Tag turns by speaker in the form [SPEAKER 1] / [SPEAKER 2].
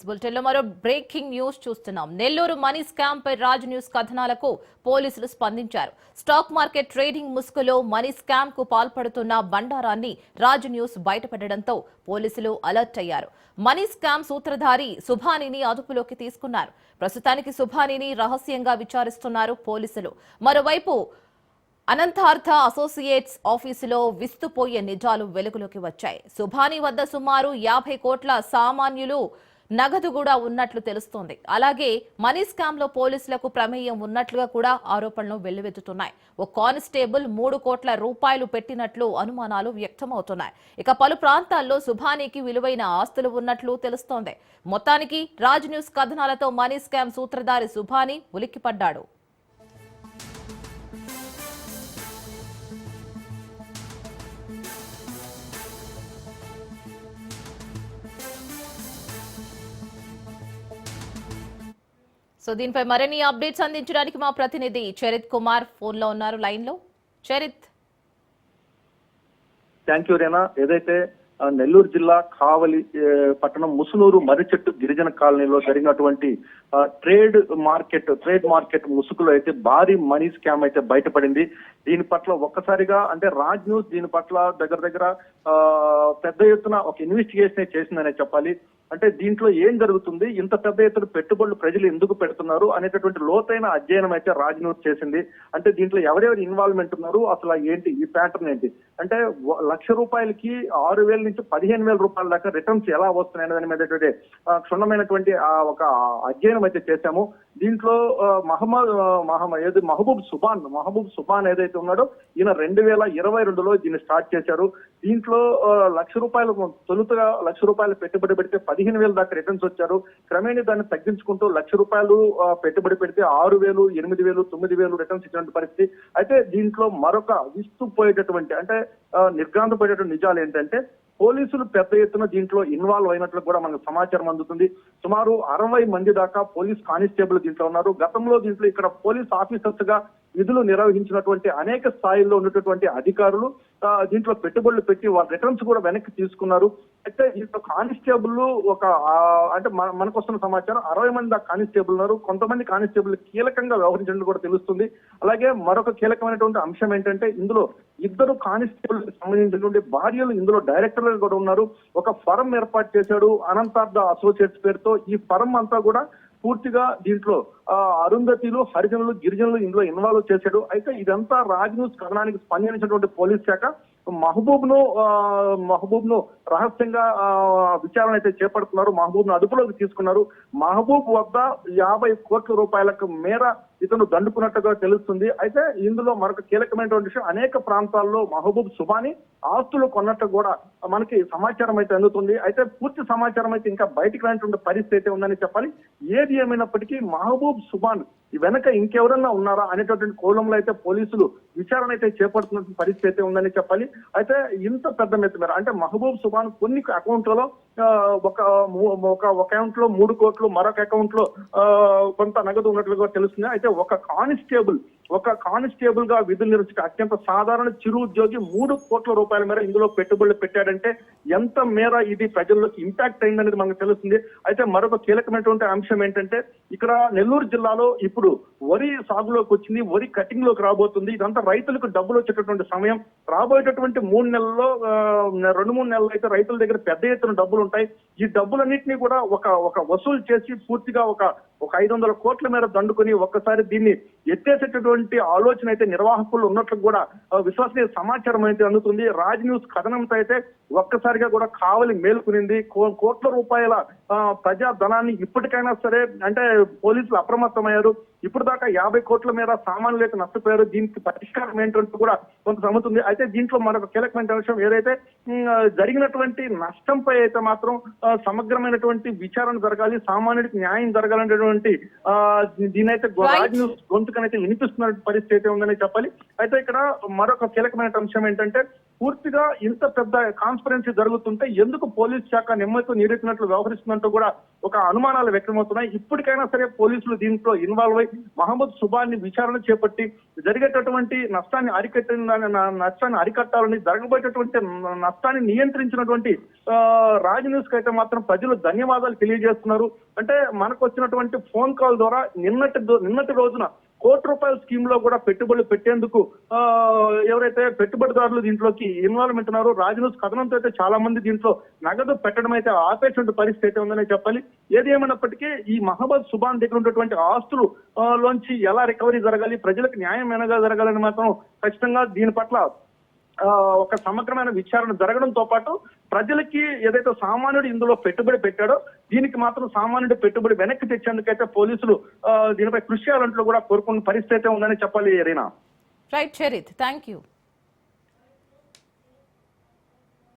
[SPEAKER 1] బులెటిన్లో మరో breaking news చూస్తున్నాం. నెల్లూరు మనీ స్కామ్ పై రాజ్ న్యూస్ కథనాలకు పోలీసులు స్పందించారు. స్టాక్ మార్కెట్ ట్రేడింగ్ ముసుగులో మనీ స్కామ్ కు పాల్పడుతున్న బండారాన్ని రాజ్ న్యూస్ బయటపెట్టడంతో పోలీసులు అలర్ట్ అయ్యారు. మనీ స్కామ్ సూత్రధారి సుభానిని అదుపులోకి తీసుకున్నారు. ప్రస్తుతానికి సుభానిని రహస్యంగా విచారిస్తున్నారు పోలీసులు. మరోవైపు అనంతార్థ అసోసియేట్స్ ఆఫీసులో విస్తుపోయే నిజాలు వెలుగులోకి వచ్చాయి. సుభాని వద్ద సుమారు 50 కోట్ల సామాన్యులు నగదు కూడా ఉన్నట్లు తెలుస్తోంది. అలాగే మనీ స్కామ్ లో పోలీసులకు ప్రమేయం ఉన్నట్లుగా కూడా ఆరోపణలు వెల్లువెత్తుతున్నాయి. ఓ కానిస్టేబుల్ 3 కోట్ల రూపాయలు పెట్టినట్లు అనుమానాలు వ్యక్తమవుతున్నాయి. ఇక పలు ప్రాంతాల్లో సుభానికి విలువైన ఆస్తులు ఉన్నట్లు తెలుస్తోంది. మొత్తానికి రాజ్ న్యూస్ కథనాలతో మనీ స్కామ్ సూత్రధారి సుభాని ఉలిక్కిపడ్డాడు. సో దీనిపై మరిన్ని అప్డేట్స్ అందించడానికి మా ప్రతినిధి చరిత్ కుమార్ ఫోన్ లో ఉన్నారు, లైన్ లో. చరిత్.
[SPEAKER 2] Thank you Rena. ఏదైతే నెల్లూరు జిల్లా కావలి పట్టణం ముసునూరు మర్రిచెట్టు గిరిజన కాలనీలో జరిగినటువంటి ట్రేడ్ మార్కెట్ ముసుగులో అయితే భారీ మనీ స్కామ్ అయితే బయటపడింది. దీని పట్ల ఒక్కసారిగా అంటే రాజ్ న్యూస్ దీని పట్ల దగ్గర పెద్ద ఎత్తున ఒక ఇన్వెస్టిగేషన్ చేసిందనే చెప్పాలి. అంటే దీంట్లో ఏం జరుగుతుంది, ఇంత పెద్ద ఎత్తున పెట్టుబడులు ప్రజలు ఎందుకు పెడుతున్నారు అనేటటువంటి లోతైన అధ్యయనం అయితే రాజ్ న్యూస్ చేసింది. అంటే దీంట్లో ఎవరెవరు ఇన్వాల్వ్మెంట్ ఉన్నారు, అసలు ఏంటి ఈ ప్యాటర్న్ ఏంటి అంటే ₹1,00,000కి 6,000 నుంచి 15,000 రూపాయల దాకా రిటర్న్స్ ఎలా వస్తున్నాయి దాని మీద క్షుణ్ణమైనటువంటి ఒక అధ్యయనం అయితే చేశాము. దీంట్లో మహబూబ్ సుబాన్ ఏదైతే ఉన్నాడో ఈయన 2022లో దీన్ని స్టార్ట్ చేశారు. దీంట్లో ₹1,00,000 తొలుతగా ₹1,00,000 పెట్టుబడి పెడితే 15,000 దాకా రిటర్న్స్ వచ్చారు. క్రమేణీ దాన్ని తగ్గించుకుంటూ ₹1,00,000 పెట్టుబడి పెడితే 6,000, 8,000, 9,000 రిటర్న్స్ ఇచ్చినటువంటి పరిస్థితి. అయితే దీంట్లో మరొక విస్తుపోయేటటువంటి అంటే నిర్గాంతపోయేటటువంటి నిజాలు ఏంటంటే పోలీసులు పెద్ద ఎత్తున దీంట్లో ఇన్వాల్వ్ అయినట్లు కూడా మనకు సమాచారం అందుతుంది. సుమారు 60 మంది దాకా పోలీస్ కానిస్టేబుల్ దీంట్లో ఉన్నారు. గతంలో దీంట్లో ఇక్కడ పోలీస్ ఆఫీసర్స్ గా విధులు నిర్వహించినటువంటి అనేక స్థాయిల్లో ఉన్నటువంటి అధికారులు దీంట్లో పెట్టుబడులు పెట్టి వాళ్ళ రిటర్న్స్ కూడా వెనక్కి తీసుకున్నారు. అయితే దీంట్లో కానిస్టేబుల్ అంటే మనకు వస్తున్న సమాచారం 60 మంది దాకా కానిస్టేబుల్ ఉన్నారు. కొంతమంది కానిస్టేబుల్ కీలకంగా వ్యవహరించడం కూడా తెలుస్తుంది. అలాగే మరొక కీలకమైనటువంటి అంశం ఏంటంటే ఇందులో 2 కానిస్టేబుల్ సంబంధించినటువంటి భార్యలు ఇందులో డైరెక్టర్లు కూడా ఉన్నారు. ఒక ఫరం ఏర్పాటు చేశాడు అనంతార్థ అసోసియేట్స్ పేరుతో. ఈ ఫరం అంతా కూడా పూర్తిగా దీంట్లో అరుంధతిలు, హరిజనులు, గిరిజనులు ఇందులో ఇన్వాల్వ్ చేశాడు. అయితే ఇదంతా రాజ్ న్యూస్ కథనానికి స్పందించినటువంటి పోలీస్ శాఖ మహబూబ్ ను రహస్యంగా విచారణ అయితే చేపడుతున్నారు. మహబూబ్ ను అదుపులోకి తీసుకున్నారు. మహబూబ్ వద్ద 50 కోట్ల రూపాయలకు మేర ఇతను దండుకున్నట్టుగా తెలుస్తుంది. అయితే ఇందులో మరొక కీలకమైనటువంటి విషయం, అనేక ప్రాంతాల్లో మహబూబ్ సుబాని ఆస్తులు కొన్నట్టు కూడా మనకి సమాచారం అయితే అందుతుంది. అయితే పూర్తి సమాచారం అయితే ఇంకా బయటికి రానటువంటి పరిస్థితి అయితే ఉందని చెప్పాలి. ఏది ఏమైనప్పటికీ మహబూబ్ సుబాన్ వెనక ఇంకెవరన్నా ఉన్నారా అనేటటువంటి కోణంలో అయితే పోలీసులు విచారణ అయితే చేపడుతున్న పరిస్థితి అయితే ఉందని చెప్పాలి. అయితే ఇంత పెద్ద మేర అంటే మహబూబ్ సుబాన్ కొన్ని అకౌంట్లలో ఒక అకౌంట్ లో 3 కోట్లు, మరొక అకౌంట్ లో కొంత నగదు ఉన్నట్లుగా తెలుస్తుంది. అయితే ఒక కానిస్టేబుల్ గా విధులు నిర్వహించే అత్యంత సాధారణ చిరు ఉద్యోగి 3 కోట్ల రూపాయల మేర ఇందులో పెట్టుబడులు పెట్టాడంటే ఎంత మేర ఇది ప్రజల్లోకి ఇంపాక్ట్ అయిందనేది మనకు తెలుస్తుంది. అయితే మరొక కీలకమైనటువంటి అంశం ఏంటంటే ఇక్కడ నెల్లూరు జిల్లాలో ఇప్పుడు వరి సాగులోకి వచ్చింది, వరి కటింగ్ లోకి రాబోతుంది. ఇదంతా రైతులకు డబ్బులు వచ్చేటటువంటి సమయం. రాబోయేటటువంటి 3 నెలల్లో 2-3 నెలలు అయితే రైతుల దగ్గర పెద్ద ఎత్తున డబ్బులు ఉంటాయి. ఈ డబ్బులన్నింటినీ కూడా ఒక వసూలు చేసి పూర్తిగా ఒక 500 కోట్ల మేర దండుకొని ఒక్కసారి దీన్ని ఎత్తేసేటటువంటి ఆలోచన అయితే నిర్వాహకులు ఉన్నట్లు కూడా విశ్వసనీయ సమాచారం అయితే అందుతుంది. రాజ్ న్యూస్ కథనంతో అయితే ఒక్కసారిగా కూడా కావలి మేల్కొనింది. కోట్ల రూపాయల ప్రజా ధనాన్ని ఇప్పటికైనా సరే అంటే పోలీసులు అప్రమత్తమయ్యారు. ఇప్పుడు దాకా 50 కోట్ల మేర సామాన్యులు అయితే నష్టపోయారు. దీనికి పరిష్కారం ఏంటంటూ కూడా కొంత సమ్ముతుంది. అయితే దీంట్లో మరొక కీలకమైన విషయం ఏదైతే జరిగినటువంటి నష్టంపై అయితే మాత్రం సమగ్రమైనటువంటి విచారణ జరగాలి, సామాన్యుడికి న్యాయం జరగాలనేటువంటి దీనైతే రాజ్ న్యూస్ గొంతుకనైతే వినిపిస్తున్న పరిస్థితి అయితే ఉందని చెప్పాలి. అయితే ఇక్కడ మరొక కీలకమైన అంశం ఏంటంటే పూర్తిగా ఇంత పెద్ద కాన్స్పరెన్సీ జరుగుతుంటే ఎందుకు పోలీస్ శాఖ నెమ్మదితో నీరెత్తినట్లు వ్యవహరిస్తుందంటూ కూడా ఒక అనుమానాలు వ్యక్తమవుతున్నాయి. ఇప్పటికైనా సరే పోలీసులు దీంట్లో ఇన్వాల్వ్ అయి మహమ్మద్ సుబాన్ని విచారణ చేపట్టి జరిగేటటువంటి నష్టాన్ని అరికట్టాలని, జరగబోయేటటువంటి నష్టాన్ని నియంత్రించినటువంటి రాజ్ న్యూస్ కి అయితే మాత్రం ప్రజలు ధన్యవాదాలు తెలియజేస్తున్నారు. అంటే మనకు వచ్చినటువంటి ఫోన్ కాల్ ద్వారా నిన్నటి రోజున ₹1,00,00,000 స్కీమ్ లో కూడా పెట్టుబడులు పెట్టేందుకు ఎవరైతే పెట్టుబడిదారులు దీంట్లోకి ఇన్వాల్వ్మెంట్ ఉన్నారో రాజ్ న్యూస్ కథనంతో అయితే చాలా మంది దీంట్లో నగదు పెట్టడం అయితే ఆపేటువంటి పరిస్థితి అయితే ఉందనే చెప్పాలి. ఏది ఏమైనప్పటికీ ఈ మహమ్మద్ సుబాన్ దగ్గర ఉన్నటువంటి ఆస్తులు లోంచి ఎలా రికవరీ జరగాలి, ప్రజలకు న్యాయం ఎనగా జరగాలని మాత్రం ఖచ్చితంగా దీని పట్ల ఒక సమగ్రమైన విచారణ జరగడంతో పాటు ప్రజలకి ఏదైతే సామాన్యుడు ఇందులో పెట్టుబడి పెట్టాడో దీనికి మాత్రం సామాన్యుడు పెట్టుబడి వెనక్కి తెచ్చేందుకైతే పోలీసులు దీనిపై కృషి చేయాలంటూ కూడా కోరుకున్న పరిస్థితి అయితే ఉందని చెప్పాలి. Reena.
[SPEAKER 1] Right Charith, thank you.